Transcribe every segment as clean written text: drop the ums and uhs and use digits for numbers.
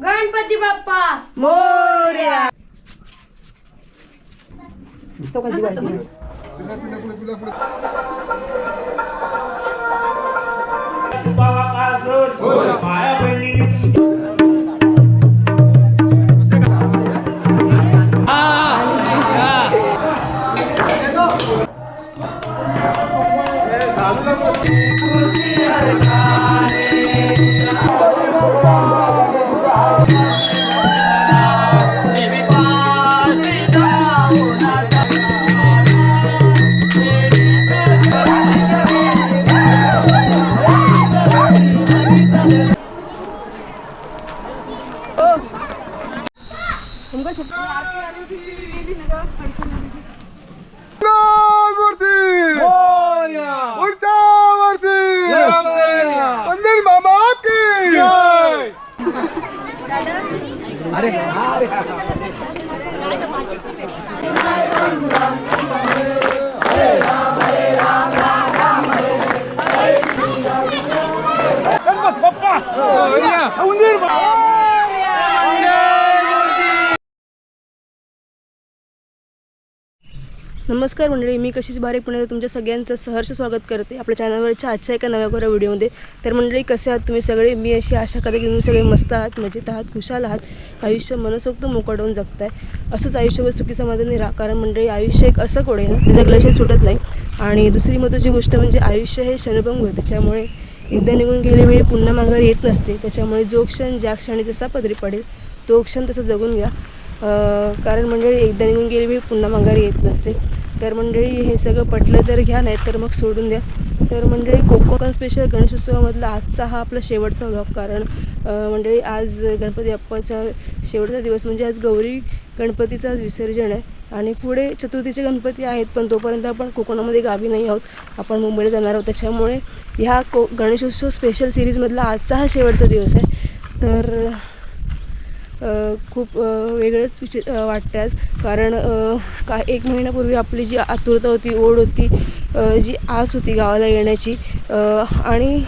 गणपती बाप्पा मोरया. तो कधी नमस्कार मंडळी, मी कशीच बारीक पुण्यात तुमच्या सगळ्यांचं सहर्ष स्वागत करते आपल्या चॅनलवरच्या आजच्या एका नव्या गोऱ्या व्हिडिओमध्ये. तर मंडळी, कसे आहात तुम्ही सगळे? मी अशी आशा करते की तुम्ही सगळे मस्त आहात, मजेत आहात, खुशाल आहात, आयुष्य मनसोक्त मोकाटून जगताय. असंच आयुष्यभर सुखी समाधानी राहा. कारण मंडळी, आयुष्य एक असं कोड आहे ना, ते जगल्याशिवाय सुटत नाही. आणि दुसरी महत्त्वाची गोष्ट म्हणजे आयुष्य हे क्षणभंग होतं, त्याच्यामुळे एकदा निघून गेलेली वेळ पुन्हा माघारी येत नसते. त्याच्यामुळे जो क्षण ज्या क्षणी जसा पदरी पडेल तो क्षण तसं जगून घ्या. कारण मंडळी, एकदा निघून गेलेली वेळ पुन्हा माघारी येत नसते. तर मंडळी, हे सगळं पटलं तर घ्या, नाही तर मग सोडून द्या. तर मंडळी, कोकण स्पेशल गणेशोत्सवामधला आजचा हा आपला शेवटचा व्लॉग. कारण मंडळी, आज गणपती बाप्पाचा शेवटचा दिवस, म्हणजे आज गौरी गणपतीचा विसर्जन आहे. आणि पुढे चतुर्थीचे गणपती आहेत, पण तोपर्यंत आपण कोकणामध्ये गावी नाही आहोत, आपण मुंबईला जाणार आहोत. त्याच्यामुळे ह्या गणेशोत्सव स्पेशल सिरीजमधला आजचा हा शेवटचा दिवस आहे. तर खूप वेगळंच वाटतं आज. कारण एक महिन्यापूर्वी आपली जी आतुरता होती, ओढ होती, जी आस होती गावाला येण्याची, आणि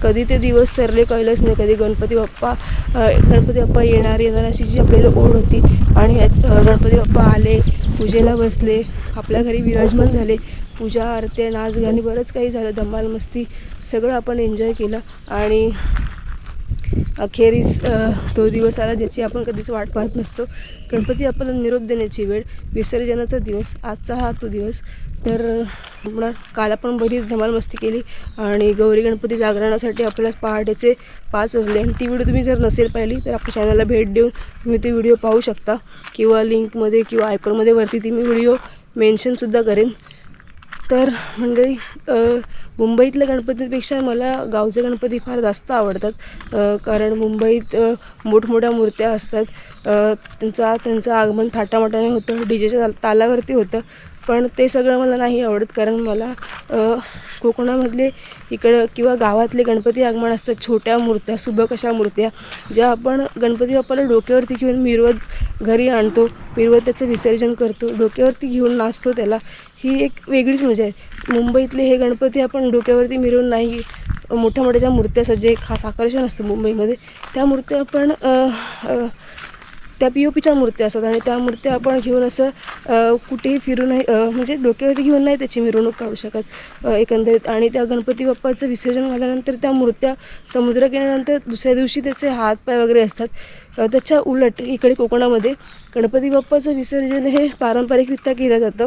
कधी ते दिवस सरले कळलंच नाही. कधी गणपती बाप्पा येणार अशी जी आपल्याला ओढ होती. आणि गणपती बाप्पा आले, पूजेला बसले, आपल्या घरी विराजमान झाले, पूजा आरती, नाच गाणी, बरंच काही झालं, धमाल मस्ती सगळं आपण एन्जॉय केलं. आणि अखेरीस तो दिवस आला ज्याची आपण कधीच वाट पाहत नसतो. गणपती आपल्याला निरोप देण्याची वेळ, विसर्जनाचा दिवस, आजचा हा तो दिवस. तर काल आपण बरीच धमाल मस्ती केली. आणि गौरी गणपती जागरणासाठी आपल्याला पहाटेचे 5 वाजले. आणि ती व्हिडिओ तुम्ही जर नसेल पाहिली तर आपल्या चॅनलला भेट देऊन तुम्ही ती व्हिडिओ पाहू शकता, किंवा लिंकमध्ये किंवा आयकॉनमध्ये वरती ती मी व्हिडिओ मेन्शनसुद्धा करेन. तर मंडळी, मुंबईतल्या गणपतीपेक्षा मला गावचे गणपती फार जास्त आवडतात. कारण मुंबईत मोठमोठ्या मूर्त्या असतात, त्यांचं आगमन थाटामाटाने होतं, डीजेच्या तालावरती होतं. पण ते सगळं मला नाही आवडत. कारण मला कोकणामधले इकडं किंवा गावातले गणपती आगमन असतात, छोट्या मूर्त्या, सुबक अशा मूर्त्या, ज्या आपण गणपती बाप्पाला डोक्यावरती घेऊन मिरवत घरी आणतो, मिरवत त्याचं विसर्जन करतो, डोक्यावरती घेऊन नाचतो, त्याला ही एक वेगळीच मजा आहे. मुंबईतले हे गणपती आपण डोक्यावरती मिरवून नाही, मोठ्या मोठ्या ज्या मूर्त्या असतात, जे खास आकर्षण असतं मुंबईमध्ये, त्या मूर्त्या आपण त्या POPच्या मूर्त्या असतात. आणि त्या मूर्त्या आपण घेऊन असं कुठेही फिरू नाही, म्हणजे डोक्यावरती घेऊन नाही त्याची मिरवणूक काढू शकत एकंदरीत. आणि त्या गणपती बाप्पाचं विसर्जन झाल्यानंतर त्या मूर्त्या समुद्रात गेल्यानंतर दुसऱ्या दिवशी त्याचे हातपाय वगैरे असतात. त्याच्या उलट इकडे कोकणामध्ये गणपती बाप्पाचं विसर्जन हे पारंपरिकरित्या केलं जातं.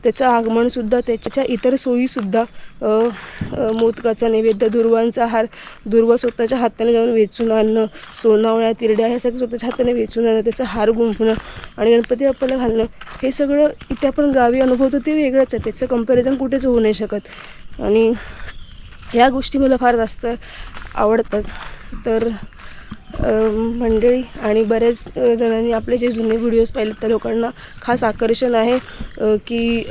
त्याचं आगमनसुद्धा, त्याच्या इतर सोयीसुद्धा, मोदकाचा नैवेद्य, दुर्वांचा हार, दुर्वा स्वतःच्या हाताने जाऊन वेचून आणणं, सोनावळ्या, तिरड्या ह्या सगळं स्वतःच्या हाताने वेचून आणणं, त्याचा हार गुंफणं आणि गणपती बाप्पाला घालणं, हे सगळं इथे आपण गावी अनुभवतो ते वेगळंच आहे. त्याचं कंपॅरिझन कुठेच होऊ नाही शकत. आणि ह्या गोष्टी मला फार जास्त आवडतात. तर मंडळी, आणि बऱ्याच जणांनी आपले जे जुने व्हिडिओज पाहिले त्या लोकांना खास आकर्षण आहे की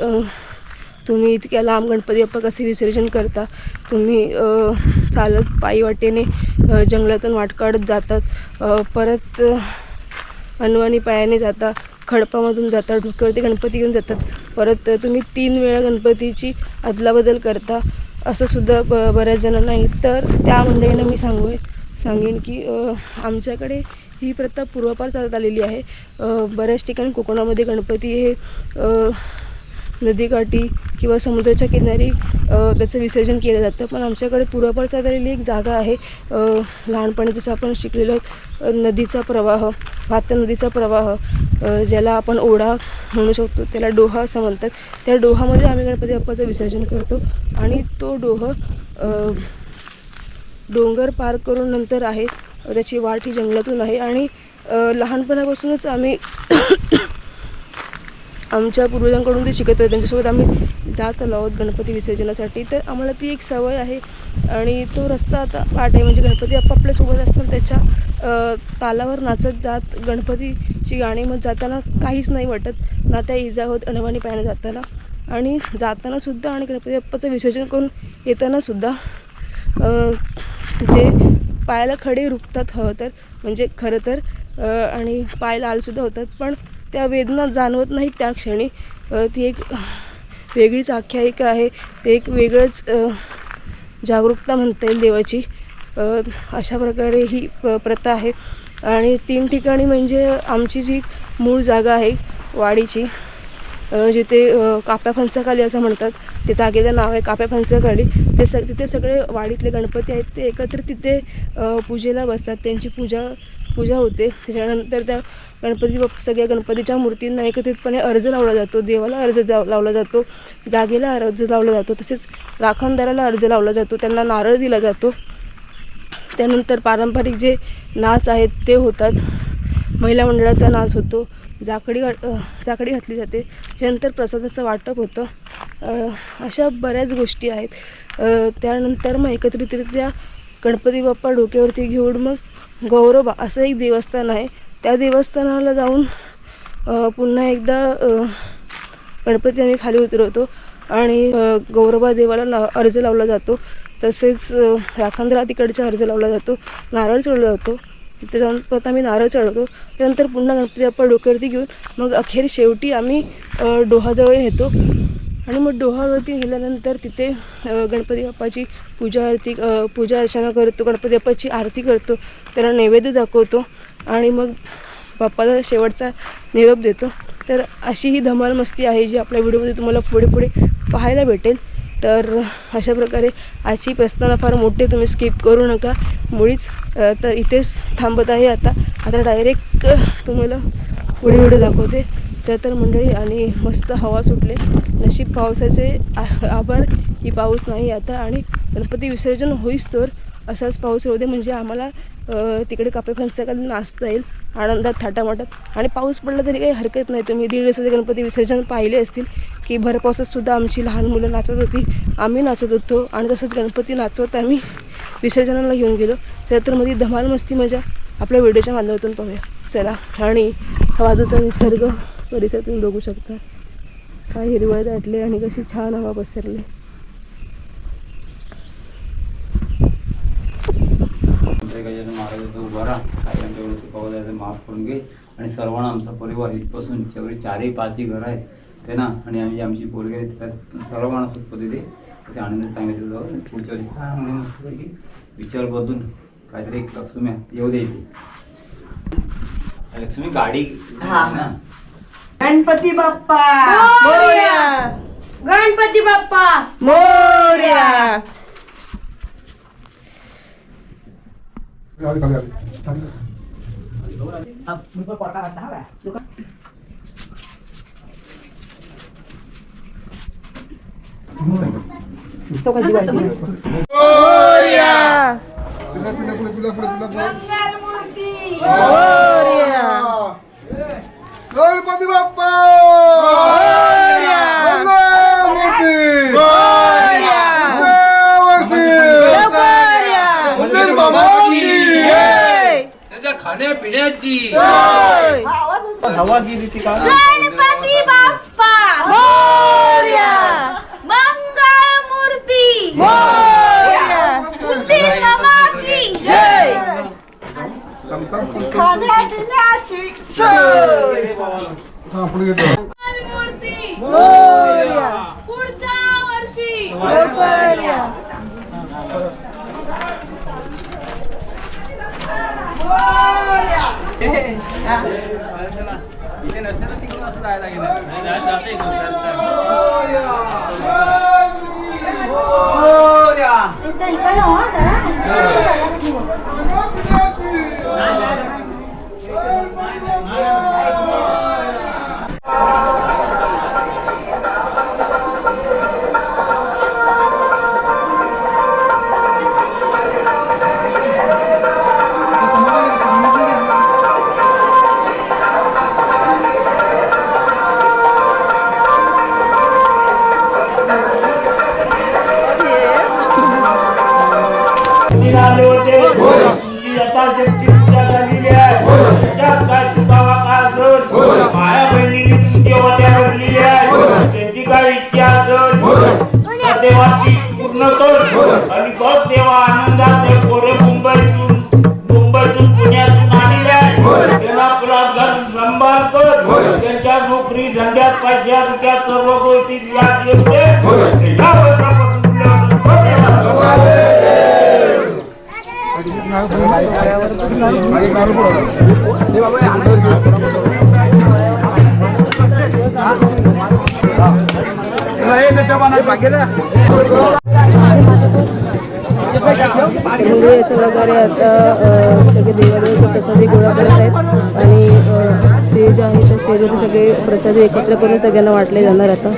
तुम्ही इतक्या लांब गणपती बाप्पा कसे विसर्जन करता. तुम्ही चालत पायी वाटेने जंगलातून वाट काढत जातात, परत अनवाणी पायाने जाता, खडपामधून जाता, डोक्यावरती गणपती घेऊन जातात, परत तुम्ही 3 वेळा गणपतीची अदलाबदल करता, असंसुद्धा बऱ्याच जणांना नाही. तर त्या मंडळींना मी सांगेन की आमच्याकडे ही प्रथा पूर्वापार चालत आलेली आहे. बऱ्याच ठिकाणी कोकणामध्ये गणपती हे नदीकाठी किंवा समुद्राच्या किनारी त्याचं विसर्जन केलं जातं. पण आमच्याकडे पूर्वापार चालत आलेली एक जागा आहे. लहानपणी जसं आपण शिकलेलो आहोत, नदीचा प्रवाह, वाहत्या नदीचा प्रवाह, ज्याला आपण ओढा म्हणू शकतो, त्याला डोहा असं म्हणतात. त्या डोहामध्ये आम्ही गणपती बाप्पाचं विसर्जन करतो. आणि तो डोंगर पार करून नंतर आहे, त्याची वाट ही जंगलातून आहे. आणि लहानपणापासूनच आम्ही आमच्या पूर्वजांकडून ते शिकत आहे, त्यांच्यासोबत आम्ही जात आलो आहोत गणपती विसर्जनासाठी. तर आम्हाला ती एक सवय आहे. आणि तो रस्ता आता पाठ आहे, म्हणजे गणपती बाप्पा आपल्यासोबत असतात, त्याच्या तालावर नाचत जात गणपतीची गाणी मग जाताना काहीच नाही वाटत, ना त्या इजा होत अनवाणी पायाने जाताना आणि जातानासुद्धा. आणि गणपती बाप्पाचं विसर्जन करून येतानासुद्धा जे पायाला खडे रुकतात हवं तर, म्हणजे खरं तर, आणि पाय लालसुद्धा होतात, पण त्या वेदना जाणवत नाही त्या क्षणी. ती एक वेगळीच आख्यायिका आहे, ते एक वेगळंच जागरूकता म्हणता येईल देवाची. अशा प्रकारे ही प्रथा आहे. आणि 3 ठिकाणी म्हणजे आमची जी मूळ जागा आहे वाडीची, जिथे काप्या फणसाखाली असं म्हणतात, ते जागेचं नाव आहे काप्या फणसाखाली. तिथे सगळे वाडीतले गणपती आहेत, ते एकत्र तिथे पूजेला बसतात, त्यांची पूजा होते. त्याच्यानंतर त्या सगळ्या गणपतीच्या मूर्तींना एकत्रितपणे अर्ज लावला जातो, देवाला अर्ज लावला जातो, जागेला अर्ज लावला जातो, तसेच राखणदाराला अर्ज लावला जातो, त्यांना नारळ दिला जातो. त्यानंतर पारंपरिक जे नाच आहेत ते होतात. महिला मंडळाचा नाच होतो, जाकडी घातली जाते, त्यानंतर प्रसादाचं वाटप होतं. अशा बऱ्याच गोष्टी आहेत. त्यानंतर मग एकत्रितरित्या गणपती बाप्पा डोक्यावरती घेऊन मग गौरोबा असं एक देवस्थान आहे, त्या देवस्थानाला जाऊन पुन्हा एकदा गणपती आम्ही खाली उतरवतो आणि गौरोबा देवाला अर्ज लावला जातो. तसेच राखणदारा तिकडचा अर्ज लावला जातो, नारळ चढवला जातो. तिथे जाऊन परत आम्ही नारळ चढवतो. त्यानंतर पुन्हा गणपती बाप्पा डोक्यावरती घेऊन मग अखेर शेवटी आम्ही डोहाजवळ नेतो. आणि मग डोहावरती गेल्यानंतर तिथे गणपती बाप्पाची पूजा अर्चना करतो, गणपती बाप्पाची आरती करतो, त्याला नैवेद्य दाखवतो आणि मग बाप्पाला शेवटचा निरोप देतो. तर अशी ही धमाल मस्ती आहे जी आपल्या व्हिडिओमध्ये तुम्हाला पुढे पाहायला भेटेल. तर अशा प्रकारे आजची प्रस्तावना फार मोठे, तुम्ही स्किप करू नका मुळीच. तर इथेच थांबत आहे आता डायरेक्ट तुम्हाला पुढे व्हिडिओ दाखवते. तर मंडळी, आणि मस्त हवा सुटले, नशीब पावसाचे आभार की पाऊस नाही आता. आणि गणपती विसर्जन होईस तर असाच पाऊस राहू दे, म्हणजे आम्हाला तिकडे कापे फणसाखाली नाचता येईल आनंदात थाटामाटात. आणि पाऊस पडला तरी काही हरकत नाही. तुम्ही 1.5 दिवसाचे गणपती विसर्जन पाहिले असतील की भर पावसातसुद्धा आमची लहान मुलं नाचत होती, आम्ही नाचत होतो, आणि तसंच गणपती नाचवत आम्ही विसर्जनाला घेऊन गेलो. तर मध्ये धमाल मस्ती मजा आपल्या व्हिडिओच्या माध्यमातून पाहूया, चला. आणि बाजूचा निसर्ग परिसर तुम्ही बघू शकता, काय हिरवळ दाटले आणि कशी छान हवा पसरली. महाराजाचा उभारा काही पाऊस जायचं माफ करून घे. आणि सर्वांना आमचा परिवार इथपासून जेवढी 4-5 घर आहेत ते ना, आणि आम्ही आमची पोरगी आहेत त्यात सर्वांना सुटपती दे, त्याचे आनंद सांगितलं जावं. पुढच्या वर्षी चांगली मस्तपैकी विचार बदलून काहीतरी एक लक्ष्मी येऊ द्यायची. लक्ष्मी गाडी ना. गणपती बाप्पा मोरया, गणपती बाप्पा मोरया. तो कधी वाजली? मोरया, मंगलमूर्ती मोरया, गणपती बाप्पा मोरया, मंगलमूर्ती मोरया, मोरया, मंदिर बाबा की जय. त्याच्या खाण्यापिण्याची जय. हवा गेली ती का? गणपती बाप्पा मोरया, मंगलमूर्ती मोरया, मंदिर बाबा की जय. खाण्यापिण्याची पुढे घेतो. मंगलमूर्ती मोरया, पुढच्या वर्षी मोरया. इथे नसते ना तिकडून असं जायला गेलं. माया बहिणीने तुमची वाट्या भरलेली आहे त्यांची काय इच्छा असेल तर तेव्हा ती पूर्ण कर आणि बस तेव्हा आनंदात ते पोरे मुंबईतून पुण्यातून आलेले आहे त्यांना पुलात घालून सांभाळ कर त्यांच्या नोकरी धंद्यात पैशा रुपयात सर्व गोष्टी व्याज येते म्हणजे अशा प्रकारे आता सगळे देवादेवाचे प्रसादी गोळा करत आहेत आणि स्टेज आहे त्या स्टेजवरती सगळे प्रसादी एकत्र करून सगळ्यांना वाटले जाणार आता.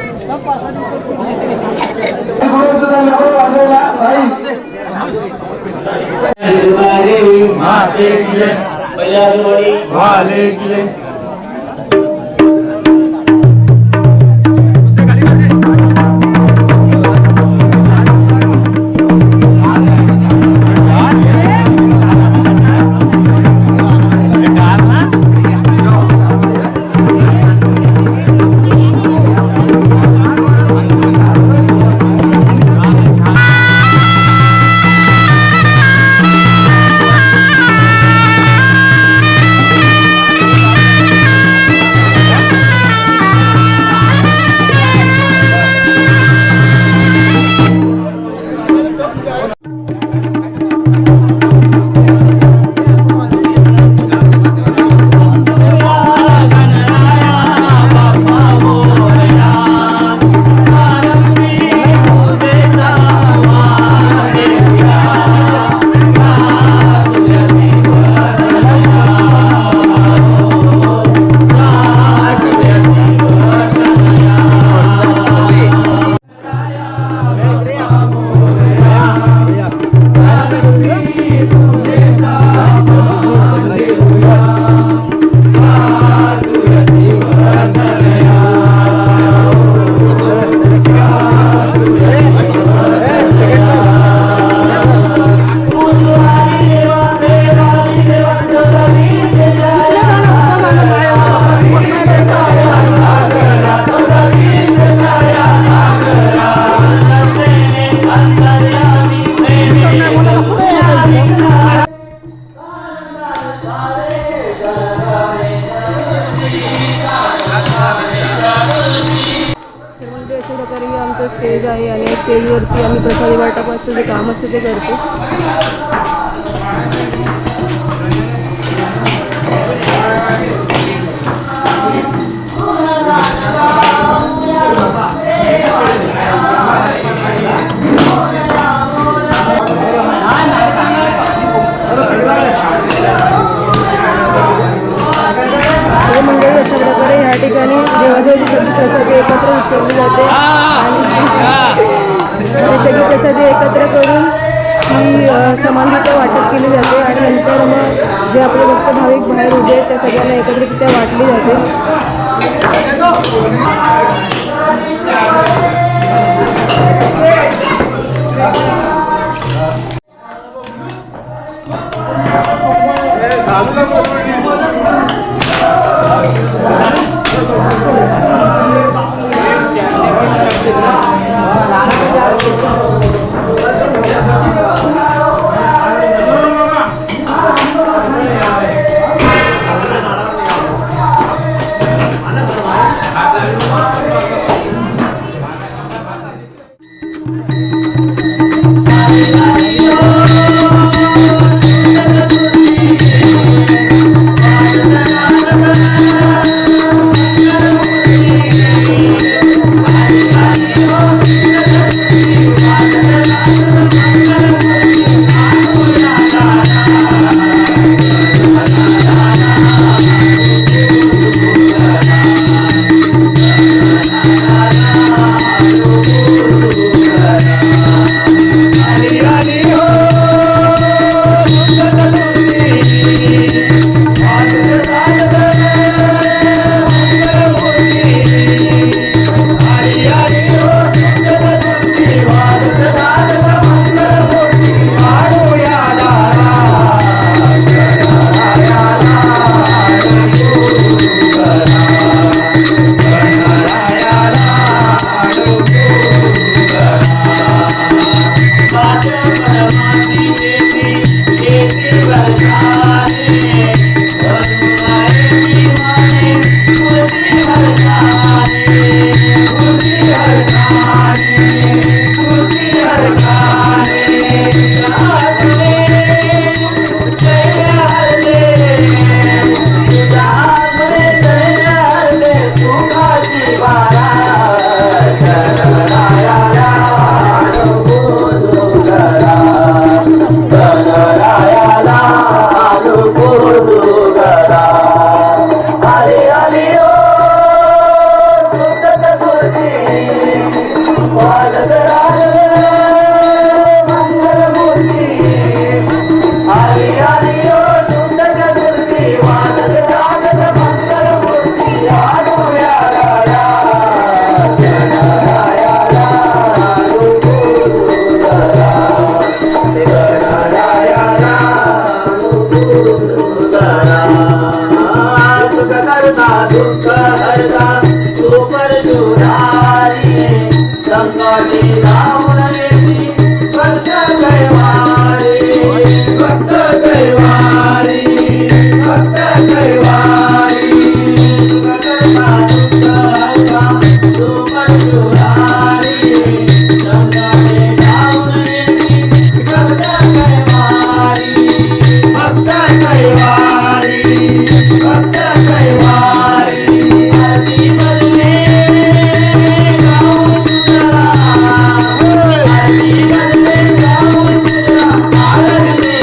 स्टेज आहे आणि स्टेजवरती आम्ही प्रसादी वाटपाचं जे काम असतं ते करतो. मंडळी अशा प्रकारे या ठिकाणी देवाजवळची सगळी प्रसादी एकत्र उचलली जाते आणि सगळी प्रसादी एकत्र करून ही समानतेचं वाटप केली जाते आणि नंतर मग जे आपले भक्त भाविक बाहेर उभे आहेत त्या सगळ्यांना एकत्रितरित्या वाटली जाते. दुःख हरता तू परशुरारी संकटे धावून येती भक्त कैवारी भक्त कैवारी भक्त कैवारी दुःख हरता तू परशुरारी संकटे धावून येती भक्त कैवारी भक्त कैवारी भक्त कैवारी आरती बदले गाऊन तुझा आरती बदले गाऊन तुझा आरती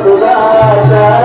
तुझा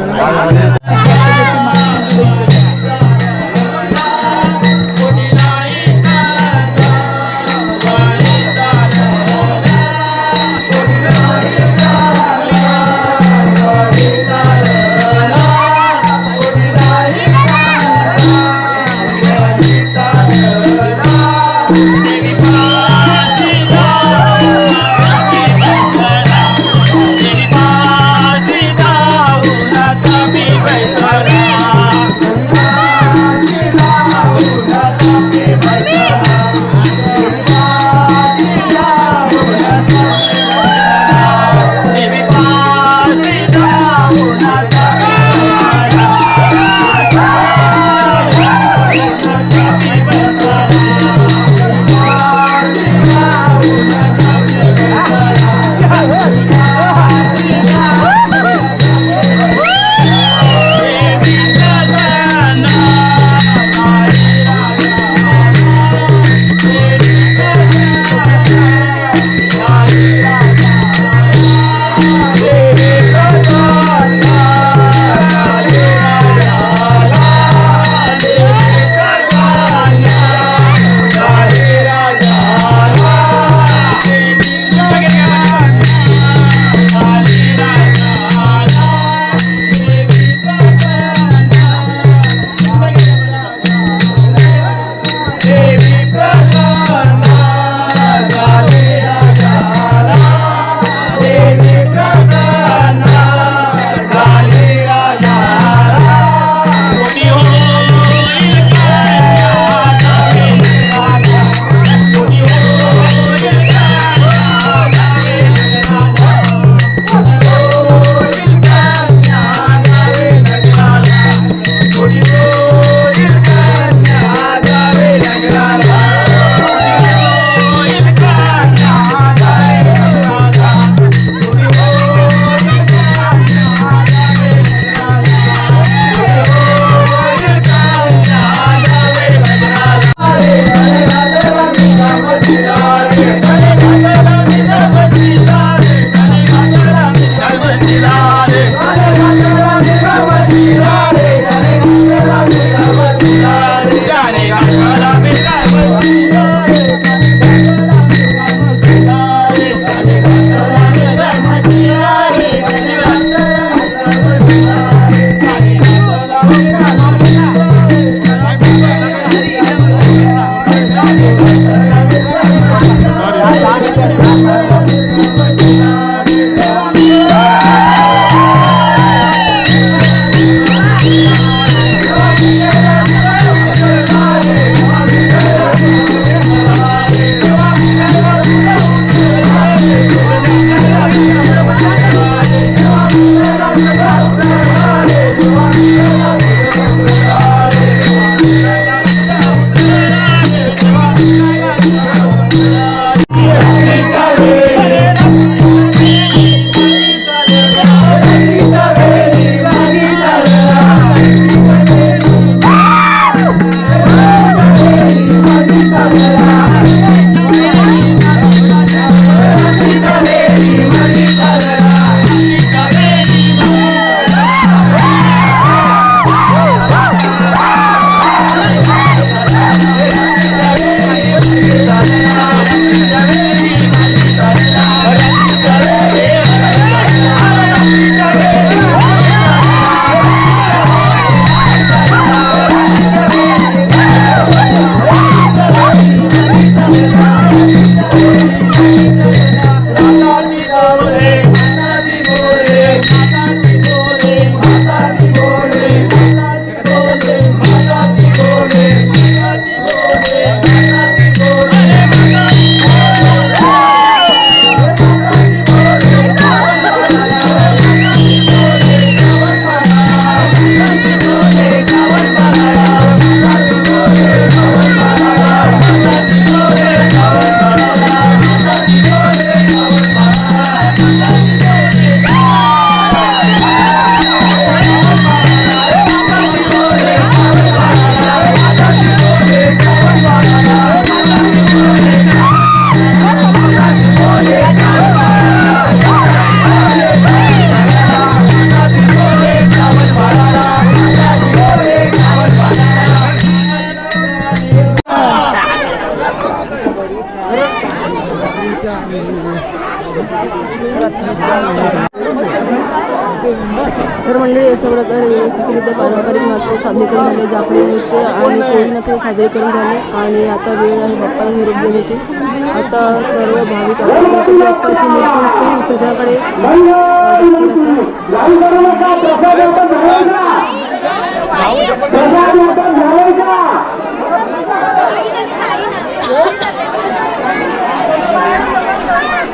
Happy birthday. प्रकारे व्यवस्थितरित्या पारंपरिक नाच सादरीकरण झाले, जापडी नृत्य आणि कोळी नाच सादरीकरण झाले. आणि आता वेळ आहे बाप्पाला निरोप देण्याची. आता सर्व भाविक गणपती बाप्पाची मूर्ती विसर्जनाकडे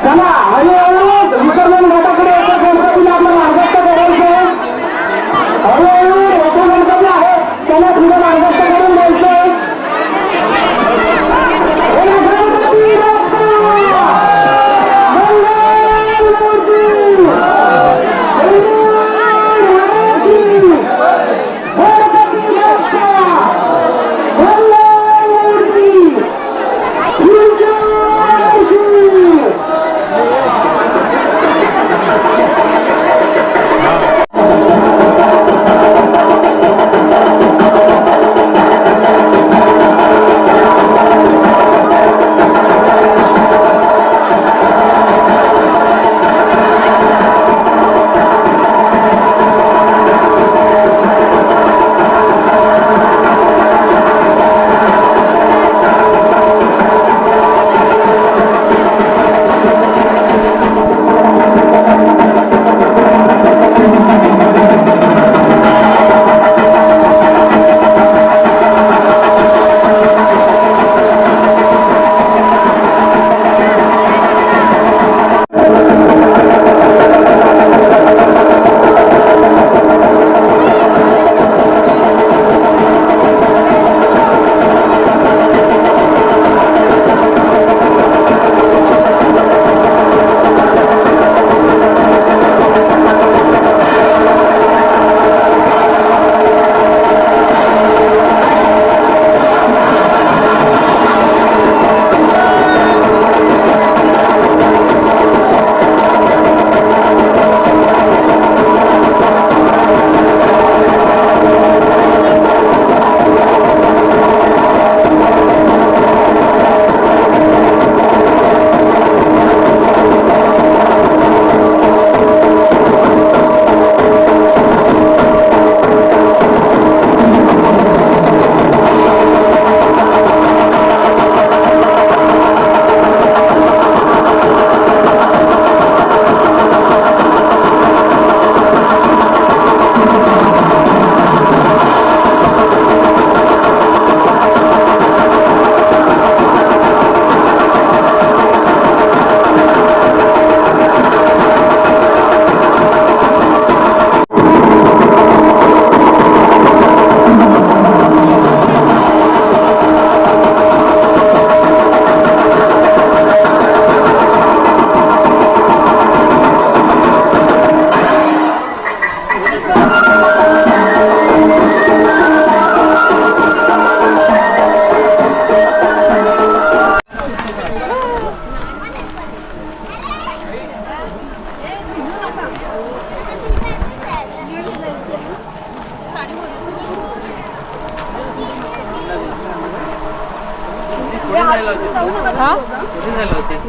चला हळूहळू विसर्जन घाटाकडे एका गणपतीला आपलं मार्गस्थ करायचं. हळूहळू मोठा गणपती आहे त्याला पुढे मार्गस्थ करून द्यायचं.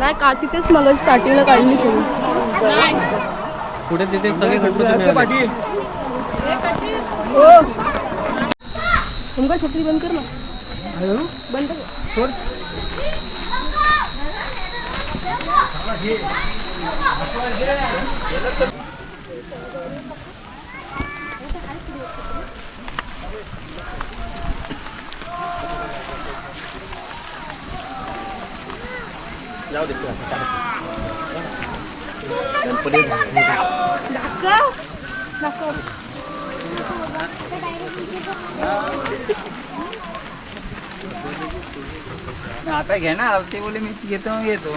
नाही का तिथेच मग स्टार्टिंगला काढली सगळी पुढे तिथे सगळे गणपती हो तुमका छत्री बंद कर ना बंद कर जाऊ दे गणपती आता घे ना ते बोले मी येतो येतो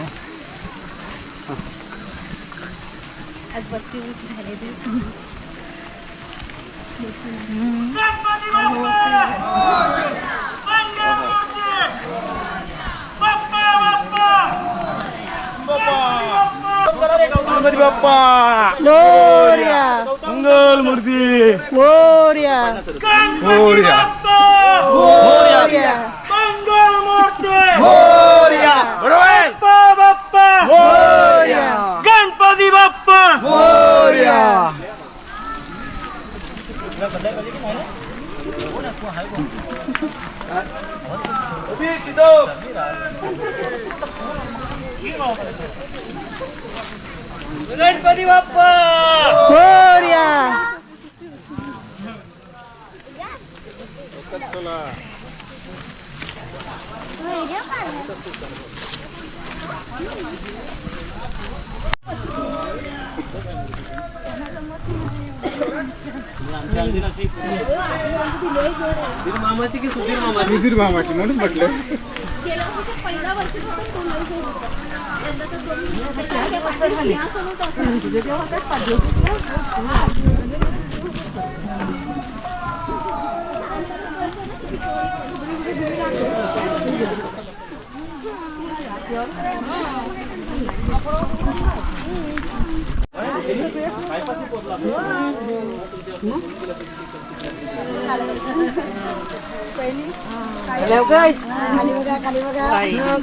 आज 32 झाले गणपती बाप्पा मोरया मंगल मूर्ती मोरया मोरया मोरया मंगल मूर्ती मोरया बाप्पा बाप्पा मोरया गणपती बाप्पा मोरया गणपती बाप्पा मोरया. मामाची की सुधीर मामाची? सुधीर मामाची म्हणून म्हटलं.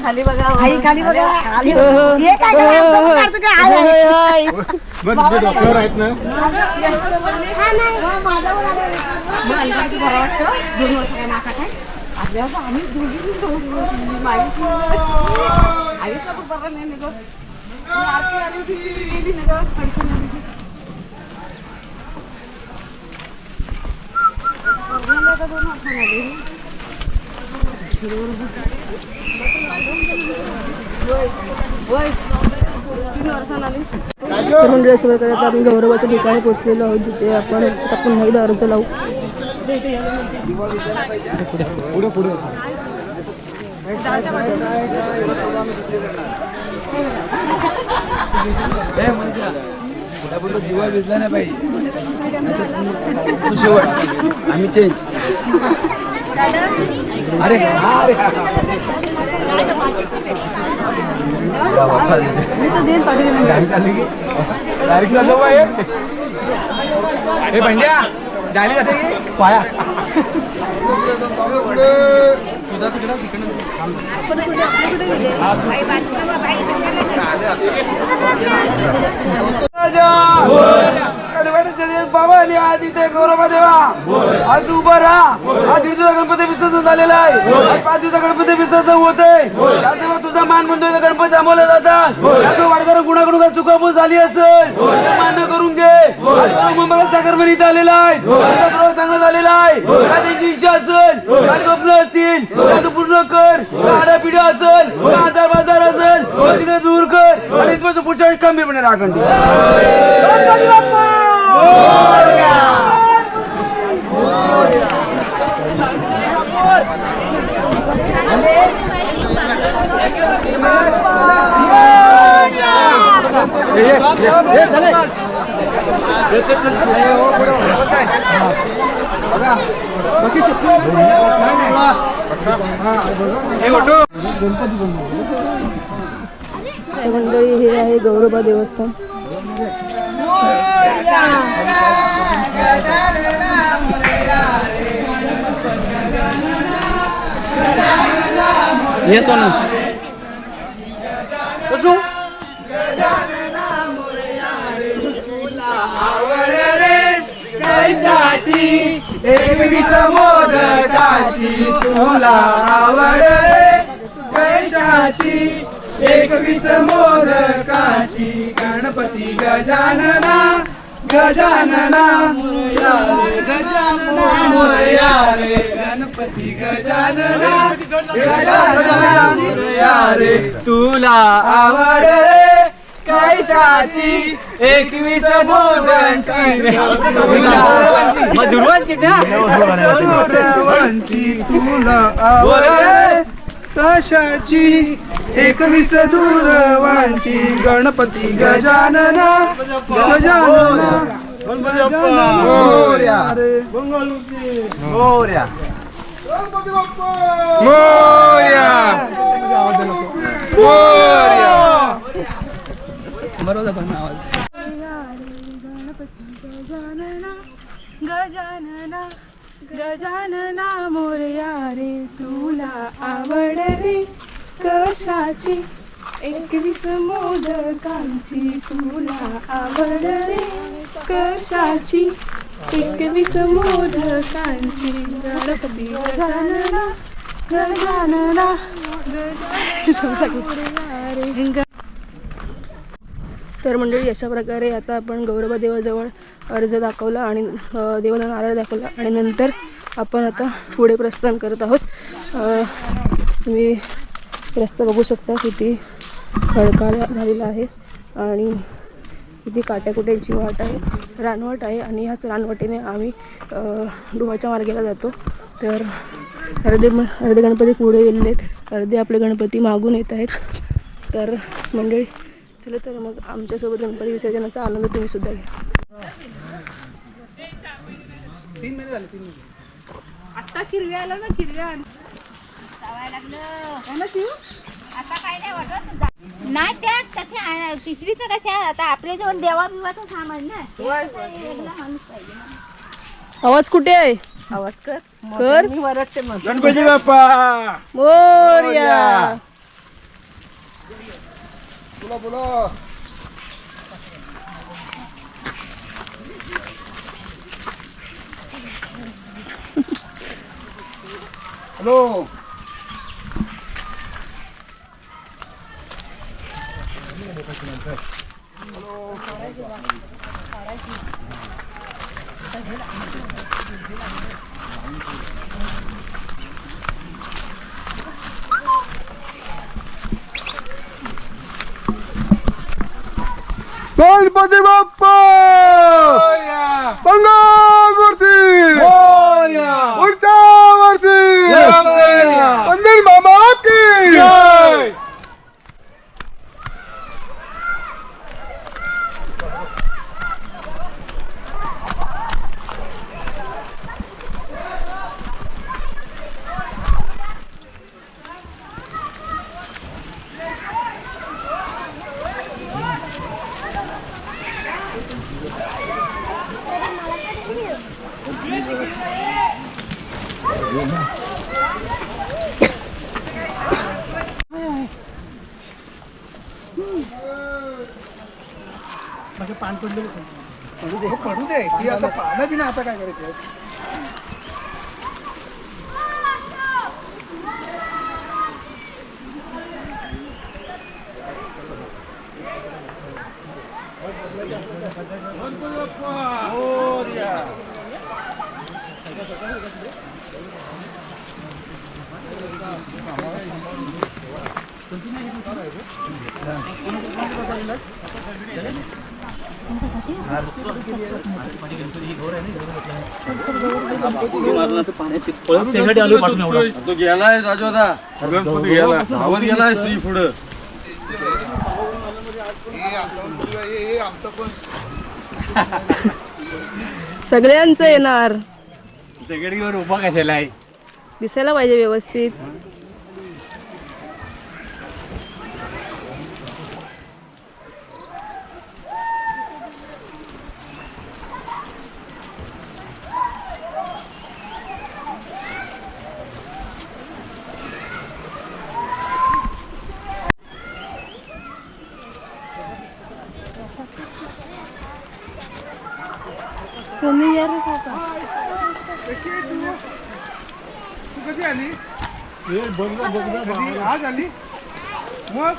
खाली बघा हे काय बरं डॉक्टर आहेत ना. तर मंडळी अशा प्रकारे आता आपण गौरवाच्या ठिकाणी पोहोचलेलो आहोत, जिथे आपण पुन्हा एकदा अर्ज लावू. पुढे पुढे दिवा भिजला नाही पाहिजे. तू शेवट आम्ही चेंज. अरे हे भांड्या गाडी जाते पाया तुझा बाबा आज इथे गौरव देवा आज तू उभा राहा. आज दीड दिवसा गणपती विसर्जन झालेला आहे. आज 5 दिवसा गणपती विसर्जन होते. तेव्हा तुझा मान म्हणतोय गणपती थांबवला जातात. वाडकर कुणाकडून चुकामूल झाली असेल मान्य करून घे. मुंबईला सागरमणी इथं आलेला आहे. चांगला झालेला आहे. काय त्यांची इच्छा असेल, काय स्वप्न असतील तू पूर्ण कर. आड्या पिढ्या असेल, आजार बाजार असेल तिकडे दूर कर आणि पुढच्या वेळी खंबीरपणे राखण दे. मंडळी हे आहे गौरोबा देवस्थान. ये सोनू कसू एकवीस मोदकाची तुला आवड रे कैशाची. 21 मोदकाची गणपती गजानना गजानना गजानना मोरया रे गणपती गजानना गजानना मोरया रे तुला आवड रे कैशाची. 21 मोदकाची मधुरवांची तुला आवड रे कशाची. 21 दूरवांची गणपती गजानना गजानना मोरया रे मोरया मोरया मोरया. गजानना गजानना मोरया रे तुला आवड रे कशाची. 21 मोदकांची तुला आवड रे कशाची. एकवीस मोदकांची गणपती गजानना गजानना तर मंडळी अशा प्रकारे आता आपण गौरबा देवाजवळ अर्ज दाखवला आणि देवाला नारळ दाखवला आणि नंतर आपण आता पुढे प्रस्थान करत आहोत. तुम्ही रस्ता बघू शकता किती खडकाळ झालेला आहे आणि किती काट्याकुट्यांची वाट आहे, रानवट आहे आणि ह्याच रानवटीने आम्ही डोहाच्या मार्गाला जातो. तर अर्धे गणपती पुढे गेलेले आहेत, अर्धे आपले गणपती मागून येत आहेत. तर मंडळी चला तर मग आमच्यासोबत गणपती विसर्जनाचा आनंद तुम्ही सुद्धा घ्या. 3 महिने झाले 3 महिने. आता किरव्या आला ना, किरव्या नाही त्या कशा पिशवीचं कशा आता आपल्या जवळ देवाबिवाचं सामान ना. आवाज कुठे आहे? आवाज कर कर मी वरटते मग. गणपती बाप्पा मोरया. बोला बोला. हॅलो. गणपती बाप्पा मंगलमूर्ती उंचावरती पंडित मामा की जय. माझे पान पडले पडू दे की आता पानं बिना आता काय करायचं. तो गेलाय राजवादा, गणपती गेला, धावत गेलाय स्त्री पुढं. सगळ्यांचं येणार, दगडीवर उभा कशाला आहे? दिसायला पाहिजे व्यवस्थित. तू कधी आली? आज आली मग.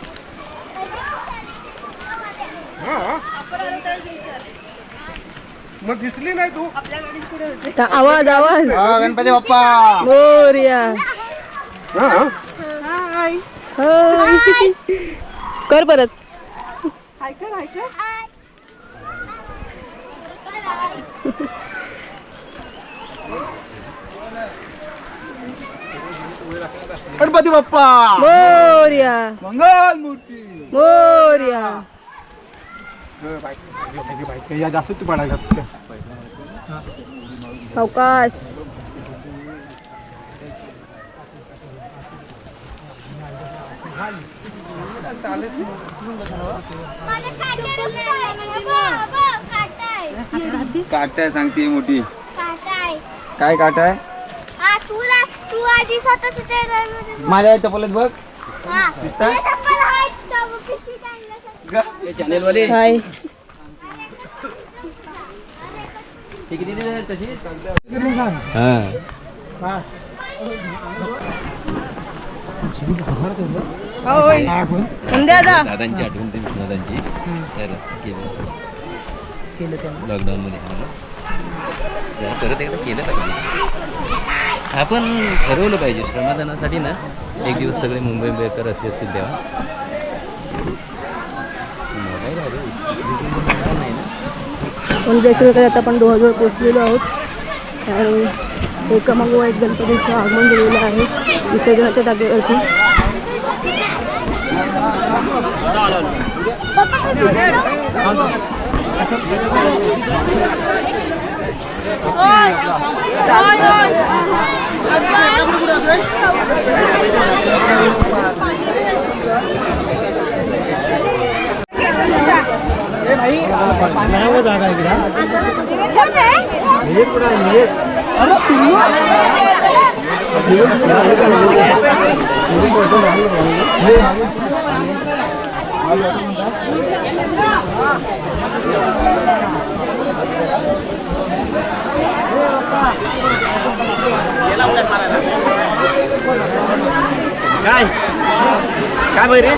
मग दिसली नाही तू. आवाज आवाज. गणपती बाप्पा मोरया. कर परत. गणपती बाप्पा मोरया. मंगलमूर्ती. मोरया. या जास्त तू पडायला अवकाश. काटाय सांगते मोठी. काटाय काय काटाय? हा तुला तू आधी स्वतःच माझ्या चपलत बघ. हाय. होय दादा दादांची आठवण ते विष्णुदादांची तर केलं लॉकडाऊनमध्ये परत एकदा केलं पाहिजे. आपण ठरवलं पाहिजे श्रमदानासाठी ना एक दिवस सगळे मुंबईकर असे असतील तेव्हा मोबाईल नाही ना. पण दर्शनाकडे आता आपण डोहाजवळ पोचलेलो आहोत आणि एकामागोवा एक गणपतीचं आगमन झालेलं आहे विसर्जनाच्या जागेवरती. काय बरे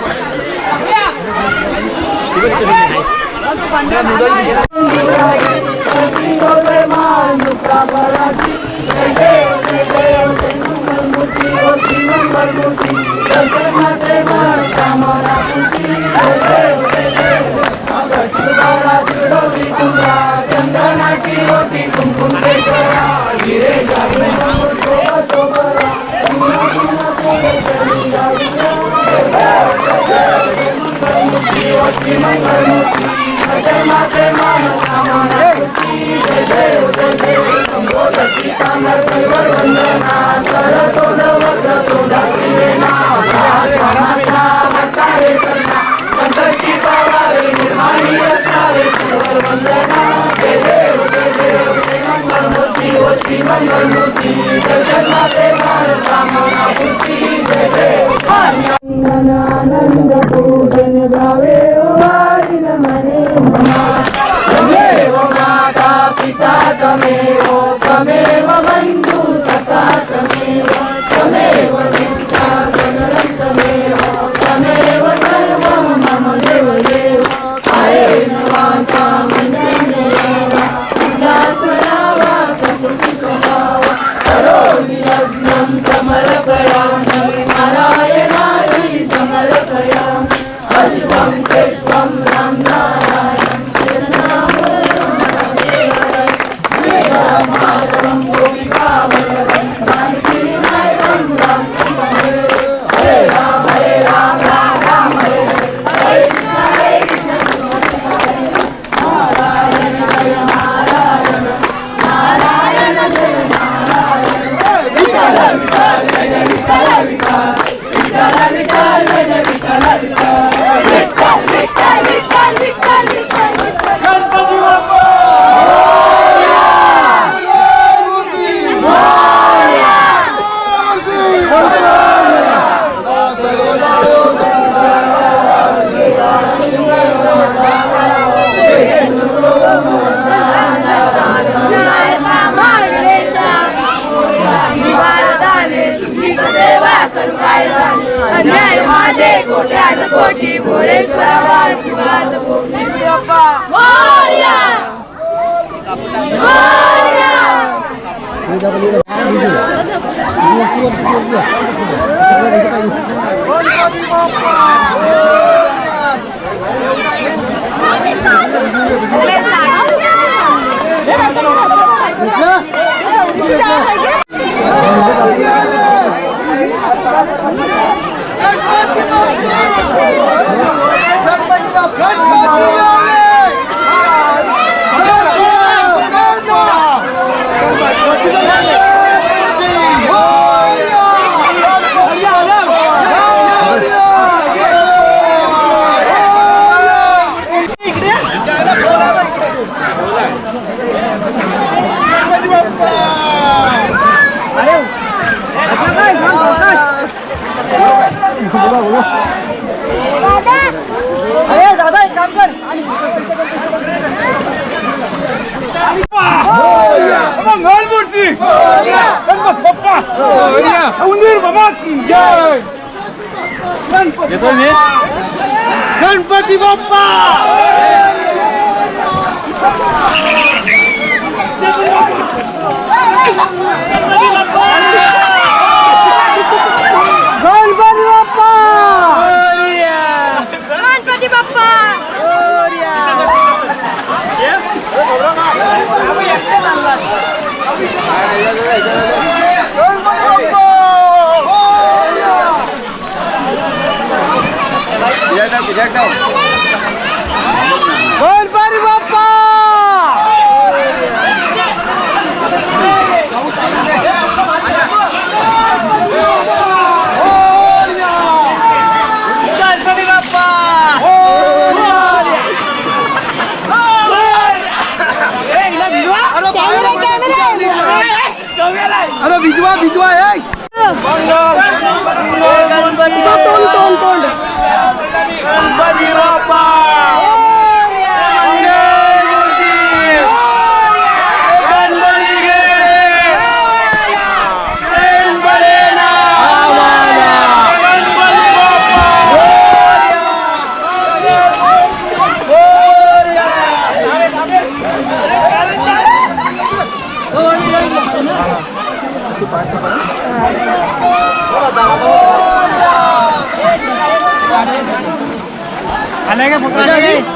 दादा एक काम कर उंदीर बाबा की जय. गणपती बाप्पा. गणपती बाप्पा. गणपती बाप्पा. गणपती बाप्पा. गणपती बाप्पा. अरे भिजवा भिजवा. गणपती तोंड गणपती बाप्पा.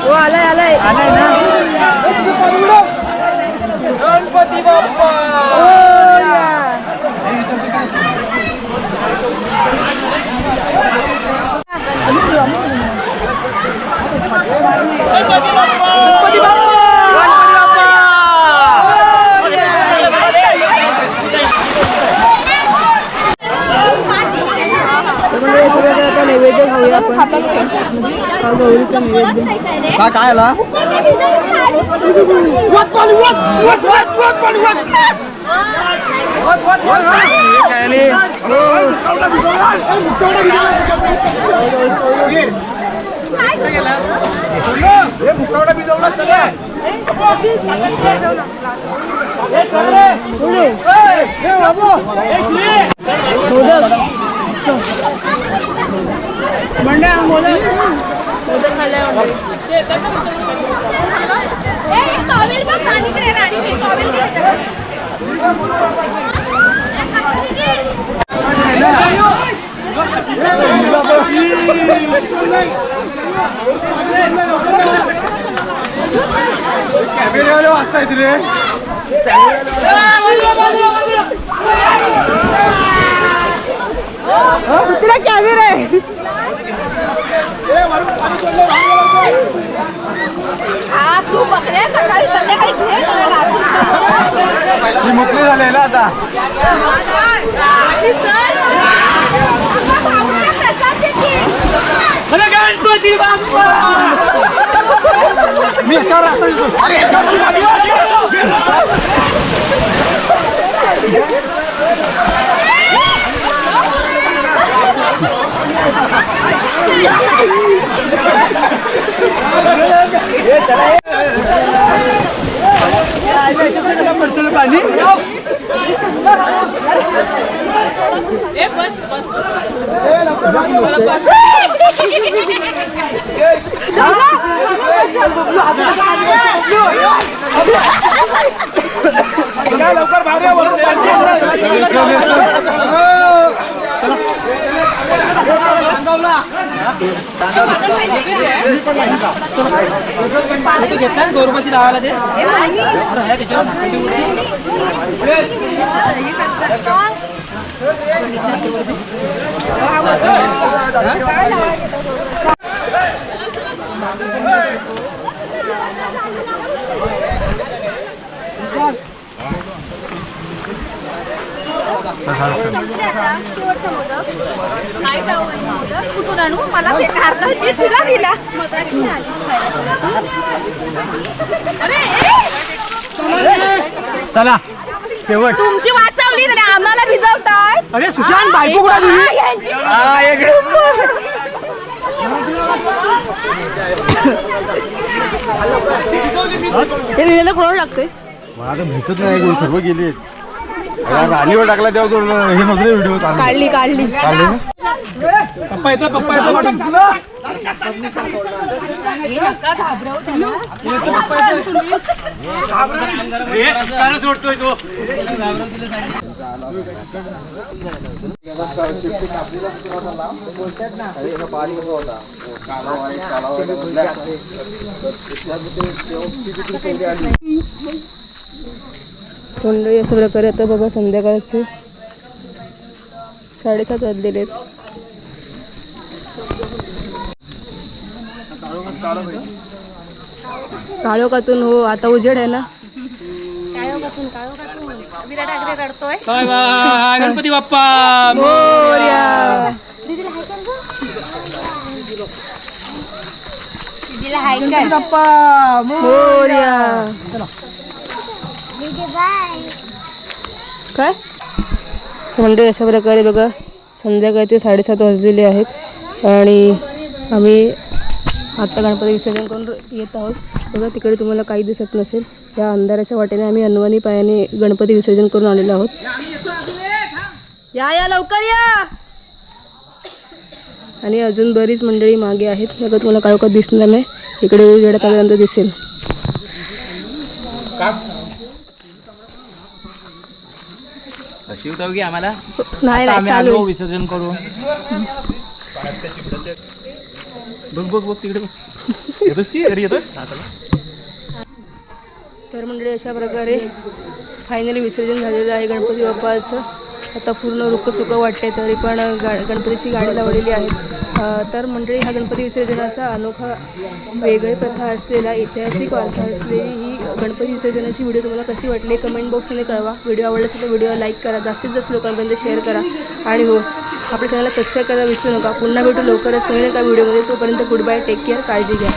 हो आलाय गणपती बाप्पा. आता नैवेद्य घेऊया आपण. हा गौरीचा नैवेद्य. काय आला. मुखवडा भिजवला चला. कॅमेरेवाले वाचतायत रे. तिला कॅमेरा आहे. तू बकरे सकाळी संध्याकाळी ही मोकळी झाली ना आता. गणपती बाप्पा. मी याच्यावर असं अरे पाणी. लवकर घेतला गौरवची लावायला ते कुठून आणू मला ते मी तुला दिला चला शेवट तुमची वाचवली तरी आम्हाला भिजवताय. अरे सुशांत बायको कुठे दिली. हे लिहिलेलं कोणाला लागतंय. मला तर भेटत नाही सर्व गेले. राणीवर टाकला तेव्हा तो हे नव्हतं व्हिडिओ काढली काढली सोडतोय तो मंडळी अशा प्रकारे आता बघा संध्याकाळचे 7:30 वाजलेले आहेत. काळोखातून हो आता उजेड आहे ना. गणपती बाप्पा मोरया. दीदीला हाय कर. बाप्पा मोरया. काय मंडळी अशा प्रकारे बघा संध्याकाळचे 7:30 वाजलेले आहेत आणि आम्ही आता गणपती विसर्जन करून येत आहोत. बघा तिकडे तुम्हाला काही दिसत नसेल, या अंधाराच्या वाटेने आम्ही अनवाणी पायाने गणपती विसर्जन करून आलेलो आहोत. या लवकर या. आणि अजून बरीच मंडळी मागे आहेत. बघा तुम्हाला काळोखात दिसणार नाही, इकडे उजेडात आल्यानंतर दिसेल. शिवताव की आम्हाला नाही नाही चालू आहे. विसर्जन करू. बघ बघ तिकडे येतो. तर मंडळी अशा प्रकारे फायनली विसर्जन झालेलं आहे गणपती बाप्पाचं. आता पूर्ण रुखसुखं वाटते तरी पण गणपतीची गाडी लावलेली आहे. तर मंडळी हा गणपती विसर्जनाचा अनोखा वेगळी प्रथा असलेला ऐतिहासिक वारसा असलेली ही गणपती विसर्जनाची व्हिडिओ तुम्हाला कशी वाटली कमेंट बॉक्समध्ये कळवा. व्हिडिओ आवडला असेल तर व्हिडिओला लाईक करा, जास्तीत जास्त लोकांपर्यंत शेअर करा आणि हो आपल्या चॅनलला सबस्क्राईब करायला विसरू नका. पुन्हा भेटू लवकरच नवीन एका व्हिडिओमध्ये. तोपर्यंत गुड बाय, टेक केअर, काळजी घ्या.